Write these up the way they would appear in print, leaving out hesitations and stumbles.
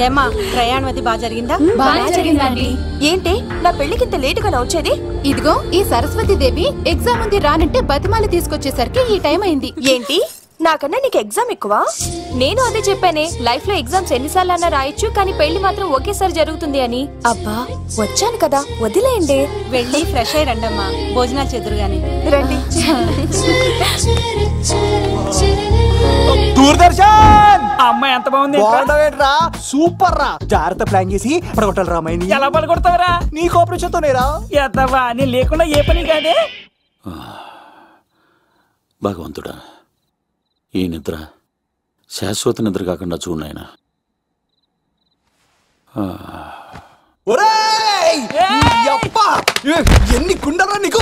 ఏమా ప్రయాణం అది బాగా జరిగిందా? బాగా జరిగిందండి. ఏంటి నా పెళ్లికి ఇంత లేటుగా వచ్చేది? ఇదిగో ఈ సరస్వతి దేవి ఎగ్జామ్ ఉంది రానంటే బతిమాలి తీసుకొచ్చేసరికి ఈ టైం అయింది. ఏంటి నాకన్నా నీకు ఎగ్జామ్ ఎక్కువ? నేను అదే చెప్పానే, లైఫ్ లో ఎగ్జామ్స్ ఎన్నిసార్లు అన్నా రాయొచ్చు, కానీ పెళ్లి మాత్రం ఒకేసారి జరుగుతుంది అని. అబ్బా వచ్చాను కదా వదిలేయండి. వెళ్ళి ఫ్రెష్ అయ్యి రండమ్మా, భోజనాలు చెదురు గాని రండి. దూరదర్శన్ అమ్మాయి ఎంత బాగుంది. సూపర్ రా. జాగ్రత్త ప్లాన్ చేసి పడగొట్టాలి రామాయణి. ఎలా పడగొడతావరా? నీ కోఆపరేషన్ తోనేరా. ఎద్దవా నేను లేకుండా ఏ పని కాదే. భగవంతుడా, ఈ నిద్ర శాశ్వత నిద్ర కాకుండా చూడాయన. ఎన్ని గుండెలరా నీకు?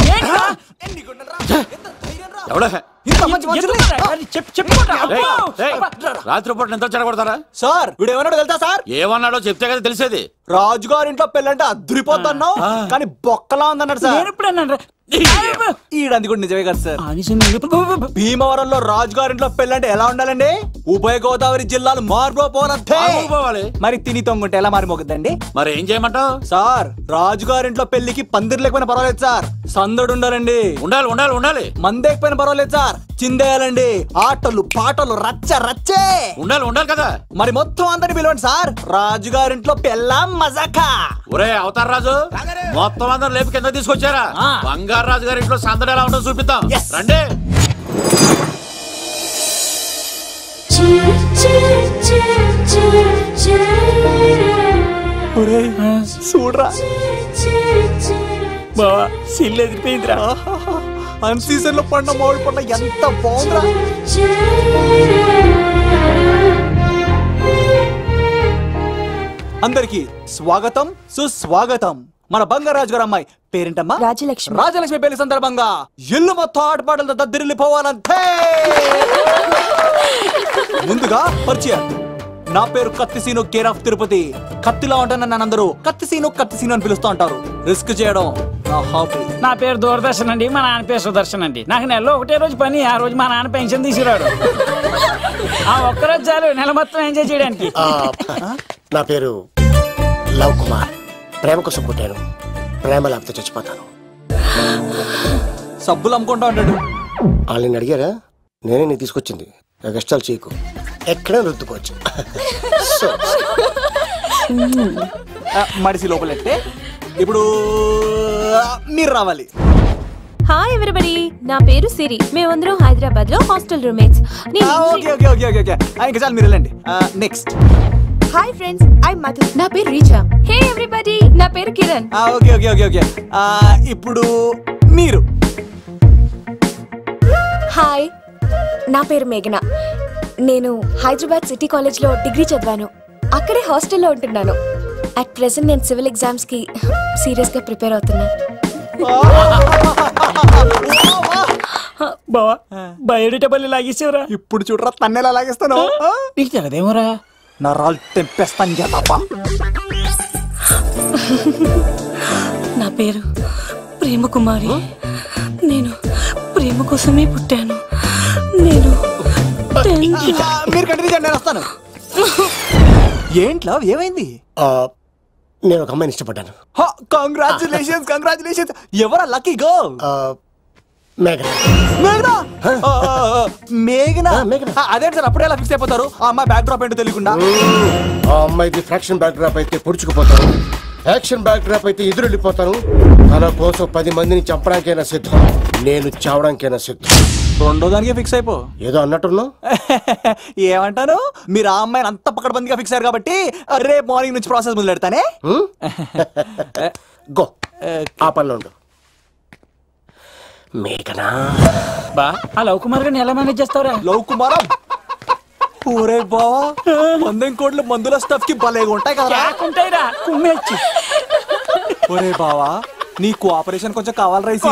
రాత్రిపూట నిద్ర చెడగొడతారా సార్? వీడు ఏమన్నాడు వెళ్తా సార్? ఏమన్నాడో చెప్తే కదా తెలిసేది. రాజుగారి ఇంట్లో పెళ్ళంటే అద్దరిపోతున్నావు, కానీ బొక్కలా ఉందన్నాడు సార్. ఈడంది కూడా నిజమే కదా సార్. భీమవరంలో రాజుగారింట్లో పెళ్ళంటే ఎలా ఉండాలండి? ఉభయ గోదావరి జిల్లాలు మారిపోవాలి. మరి తిని తొంగుంటే ఎలా మారిపోతుందండి? మరి ఏం చేయమంటావు సార్? రాజుగారింట్లో పెళ్లికి పందిరి లేకపోయినా పర్వాలేదు సార్, సందడు ఉండాలండి. ఉండాలి ఉండాలి ఉండాలి. మందేకపోయినా పర్వాలేదు సార్, చిందేయాలండి. ఆటలు పాటలు రచ్చ రచ్చే ఉండాలి ఉండాలి కదా. మరి మొత్తం అందరిని పిలవండి సార్, రాజుగారింట్లో పెళ్ళాం మజాకా. ఒరే అవతార్ రాజు, మొత్తం అందరు లేపు కింద తీసుకొచ్చారా? బంగారు రాజు గారి ఇంట్లో సందడి ఎలా ఉంటుందో చూపిద్దాం రండి. చూడరా బావా, సిల్లు ఎదిరిపోయిందిరా. అన్ సీజన్ లో పడిన మామిడి పంట ఎంత బాగుందిరా. అందరికి స్వాగతం సుస్వాగతం. మన బంగారాజు గారు అమ్మాయి పేరేంటమ్మా? రాజలక్ష్మి. రాజలక్ష్మి పెళ్లి సందర్భంగా ఇల్లు మొత్తం ఆటపాటలతో దద్దరిల్లిపోవాలంతే. ముందుగా పరిచయం. నా పేరు కత్తిసీను, కేర్ ఆఫ్ తిరుపతి. కత్తిలా ఉంటాను నన్ను అందరూ కత్తిసీను కత్తిసీను అని పిలుస్తూ ఉంటారు. రిస్క్ చేయడం నా హాబీ. నా పేరు దూరదర్శన్ అండి, మా నాన్న పేరు సుదర్శన్ అండి. నాకు నెలలో ఒకటే రోజు పని, ఆ రోజు మా నాన్న పెన్షన్ తీసుకురాడు. ఆ ఒక్కరోజు చాలు నెల మొత్తం ఎంజాయ్ చేయడానికి. నా పేరు లవ్ కుమార్. ప్రేమ కోసం పుట్టాను, ప్రేమ లేకపోతే చచ్చిపోతాను. సబ్బులు అమ్ముకుంటా ఉంటాడు. వాళ్ళని అడిగారా? నేనే నీ తీసుకొచ్చింది. కష్టాలు చేయకు, ఎక్కడ రుద్దుకోవచ్చు. మడిసి లోపలెట్టే. ఇప్పుడు మీరు రావాలి. హాయ్ ఎవ్రీబడి, నా పేరు సిరి. మేమందరం హైదరాబాద్ లో హాస్టల్ రూమ్మేట్స్. ఇంకా చాలు, మీరు వెళ్ళండి. Next. Hi friends, I Madhu. నా పేరు రీచా. హే ఎవ్రీబడి, నా పేరు కిరణ్. ఓకే. ఇప్పుడు మీరు. హాయ్, నా పేరు మేఘన. నేను హైదరాబాద్ సిటీ కాలేజ్ లో డిగ్రీ చదివాను. అక్కడే హాస్టల్లో ఉంటున్నాను. అట్ ప్రెసెంట్ నేను సివిల్ ఎగ్జామ్స్ కి సీరియస్ గా ప్రిపేర్ అవుతున్నా. బావా, బయోడేటా పల్లి లాగేసేవరా? ఇప్పుడు చూడరా తన్నెలా లాగేస్తాను. నీకు తెగదేమోరా? నా రాళ్ళు తెంపేస్తాను చేతప్పా. నా పేరు ప్రేమ కుమారి. నేను ప్రేమ కోసమే పుట్టాను. నేను మీరు కంటిన్యూ చేయండి, నేను వస్తాను. ఏంట్లో ఏమైంది? నేను ఒక అమ్మాయిని ఇష్టపడ్డాను. కంగ్రాచులేషన్స్. ఎవరా లక్కీ గర్ల్? మేఘనా. అదే సార్, అప్పుడే ఎలా ఫిక్స్ అయిపోతారు? ఆ అమ్మాయి బ్యాక్ డ్రాప్ ఏంటో తెలియకుండా. ఆ అమ్మాయిది ఫ్రాక్షన్ బ్యాక్ డ్రాప్ అయితే పొడుచుకుపోతాను, యాక్షన్ బ్యాక్ డ్రాప్ అయితే ఎదురెళ్ళిపోతాను. తన కోసం 10 మందిని చంపడానికైనా సిద్ధం, నేను చావడానికైనా సిద్ధం. రెండో దానికే ఫిక్స్ అయిపో. ఏదో అన్నట్టున్నావు. ఏమంటాను? మీరు ఆ అమ్మాయిని అంత పక్కడబందిగా ఫిక్స్ అయ్యారు కాబట్టి రేపు మార్నింగ్ నుంచి ప్రాసెస్ మొదలు పెడతానే. గో, ఆ పనిలో ఉండు. మేఘనా. బా, ఆ లవ్ కుమార్ గారిని ఎలా మేనేజ్ చేస్తావురా? లవ్ కుమారా? ఊరే బావా, 100 కోట్ల మందుల స్టఫ్ కి భలేగా ఉంటాయి కదా. ఉంటాయిరా, కుమ్మేచ్చి. ఒరే బావా, నీ కోఆపరేషన్ కొంచెం కావాలి రైస్.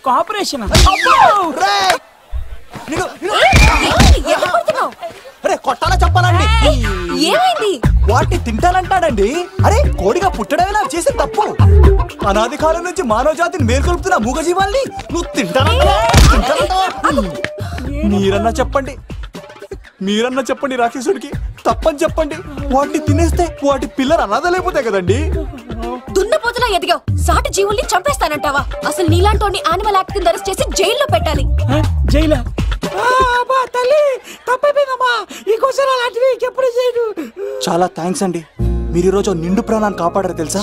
కోఆపరేషన్ కొట్టాలా చెప్పాలండి? ఏమైంది? వాటిని తింటానంటాడండి. అరే, కోడిగా పుట్టడమే నాకు చేసిన తప్పు. అనాది కాలం నుంచి మానవ జాతిని మేల్కొల్పుతున్న మూగజీవాల్ని నువ్వు తింటానంటా? మీరన్నా చెప్పండి. మీరన్నా చెప్పండి రాక్షసుడికి, తప్పని చెప్పండి. వాటిని తినేస్తే వాటి పిల్లలు అనాథలైపోతాయి కదండి. దున్నపోతులా ఎదిగావు, సాటి జీవుల్ని చంపేస్తానంటావా? అసలు నీలాంటి యానిమల్ యాక్ట్ కింద అరెస్ట్ చేసి జైల్లో పెట్టాలి. జైలా? తల్లి తప్పైపోయిందమ్మా, ఇంకోసారి అలాంటివి ఎప్పుడు చేయడు. చాలా థ్యాంక్స్ అండి, మీరు ఈరోజు నిండు ప్రాణాన్ని కాపాడారు తెలుసా.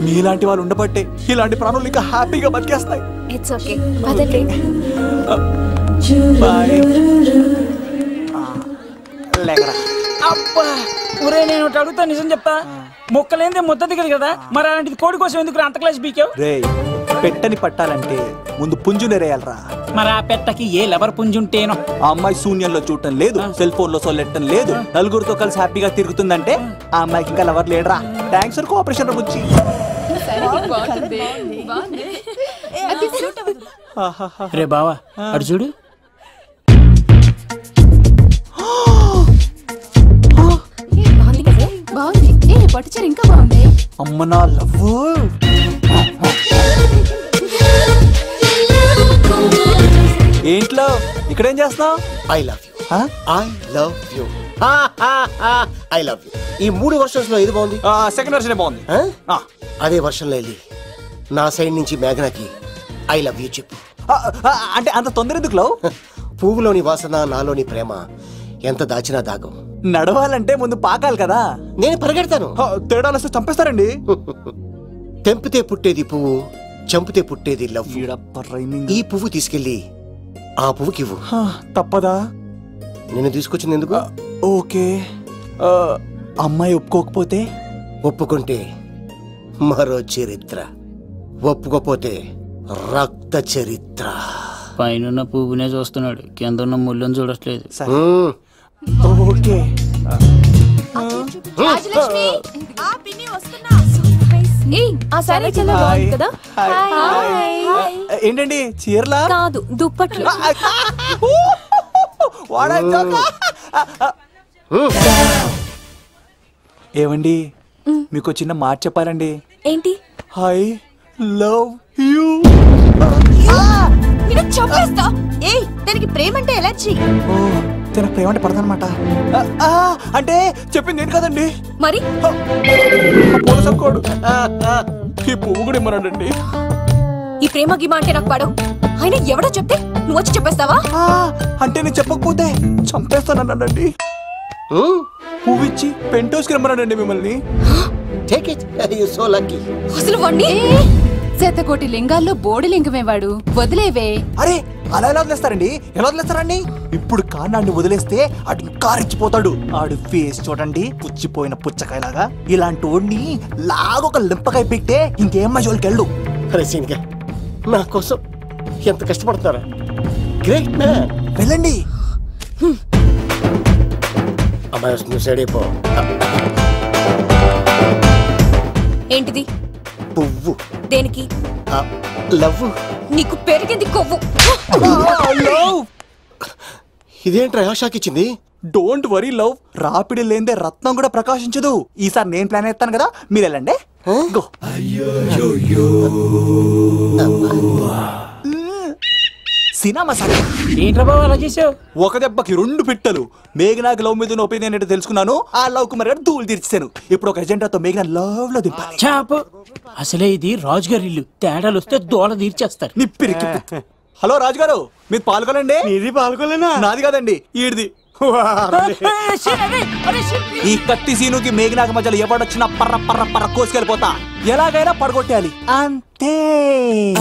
మీలాంటి వాళ్ళు ఉండబట్టే ఇలాంటి ప్రాణులు ఇంకా హ్యాపీగా బతికేస్తాయి. ఇట్స్ ఓకే, పదండి. బాయ్. లేకరా. అబ్బా ఒరే, నేను ఒకటి అడుగుతా, నిజం చెప్తా. మొక్కలేందే ముద్ద దిగదు కదా, మరి అలాంటిది కోడి కోసం ఎందుకు అంత క్లాస్ బీకావు? రే, పెట్టని పట్టాలంటే ముందు పుంజు నెరేయాలరా. మరి ఆ పెట్టకి ఏ లవర్ పుంజుంటేనో. ఆ అమ్మాయి శూన్యంలో చూడటం లేదు, సెల్ ఫోన్ లో సొల్లెట్టడం లేదు, నలుగురితో కలిసి హ్యాపీగా తిరుగుతుందంటే ఆ అమ్మాయికి ఇంకా లవర్ లేడరా. థ్యాంక్స్ ఫర్ కోఆపరేషన్ గురించి. రే బావా, అడు చూడు. బాగుంది. పట్టుచీర ఇంకా బాగుంది. అమ్మ నా లవ్. ఏంట్లో ఇక్కడేం చేస్తున్నావు? I love you, I love you, I love you. ఈ 3 వర్షన్స్ లో ఏది బాగుంది? సెకండ్ వర్షన్ బాగుంది. అదే వర్షంలో వెళ్ళి నా సైడ్ నుంచి మేఘనాకి ఐ లవ్ యూ చెప్పు. అంటే అంత తొందర ఎందుకు లవ్? పువ్వులోని వాసన, నాలోని ప్రేమ ఎంత దాచినా దాగం. నడవాలంటే ముందు పాకాలి కదా. నేను పరిగెడతాను. తేడాలు వస్తే చంపేస్తారండి. తెంపితే పుట్టేది పువ్వు, చంపితే పుట్టేది లవ్. ఈ పువ్వు తీసుకెళ్ళి ఆ పువ్వుకి ఇవ్వు. తప్పదా? నేను తీసుకొచ్చింది ఎందుకు? ఓకే. అమ్మాయి ఒప్పుకోకపోతే? ఒప్పుకుంటే మరో చరిత్ర, ఒప్పుకోపోతే రక్త చరిత్ర. పైన పువ్వునే చూస్తున్నాడు, కింద ఉన్న ముళ్ళని చూడట్లేదు. ఓకే. ఏంటండి చీరలా? కాదు, దుప్పట్లు. ఏమండి, మీకు చిన్న మాట చెప్పాలండి. ఏంటి? I love you. చంపేస్తా. ఏయ్, దానికి ప్రేమ అంటే ఎలర్జీ. తనకు ప్రేమ అంటే పడదనమాట. అంటే చెప్పింది ఏంటి కదండి. మరి కోడు ఈ పువ్వు కూడా ఇమ్మన్నాడండి. ఈ ప్రేమ గిమ అంటే నాకు పడవు. అయినా ఎవడో చెప్తే నువ్వు వచ్చి చెప్పేస్తావా? అంటే నేను చెప్పకపోతే చంపేస్తానండి. పువ్వు ఇచ్చి పెంటోస్కి రమ్మన్నాడండి మిమ్మల్ని. అసలు వాణ్ణి శతకోటి లింగాల్లో బోడి లింగమే వాడు. వదిలేవే. అరే, అలా ఎలా వదిలేస్తారండి? ఎలా వదిలేస్తారండి? ఇప్పుడు కాన్నాడిని వదిలేస్తే అటు ఇంకా రెచ్చిపోతాడు. ఆడు ఫేస్ చూడండి, పుచ్చిపోయిన పుచ్చకాయలాగా. ఇలాంటి వాడిని లాగొక లింపకాయ పెట్టే ఇంకేం మజోలికి వెళ్ళు. నా కోసం ఎంత కష్టపడతారా? Great man. వెళ్ళండి. అమ్మాయి వస్తుంది, సైడ్ అయిపో. ఏంటిది? పువ్వు. దేనికి? లవ్. నీకు పెరిగింది కొవ్వు. ఇదేంట్రా షాక్ ఇచ్చింది? డోంట్ వరీ లవ్, రాపిడి లేదే రత్నం కూడా ప్రకాశించదు. ఈసారి నేను ప్లాన్ ఎత్తాను కదా, మీరు వెళ్ళండి. గో. సినిమా సార్ ఏంట్రా బాబు అలా చేసావు? ఒక దెబ్బకి 2 పిట్టలు. మేఘనాకి లవ్ మీద ఒపీనియన్ ఏంటో తెలుసుకున్నాను. ఆ లవ్ కు మరి ధూళి తీర్చాను. ఇప్పుడు ఒక ఎజెండాతో మేఘనా లవ్ లో దింపాలి. చాపు. అసలే ఇది రాజుగారి ఇల్లు, తేడాలు వస్తే దోళ తీర్చేస్తారు. నిప్పిరికి. హలో రాజుగారు, మీరు పాల్గొనండి. ఇది పాల్గొలేనా? నాది కాదండి, ఈడిది. ఈ కత్తి సీనుకి మేఘనాకి మధ్యలో ఎవడొచ్చినా పర్ర పర్ర పర్ర కోసుకెళ్ళిపోతా. ఎలాగైనా పడగొట్టాలి అంతే.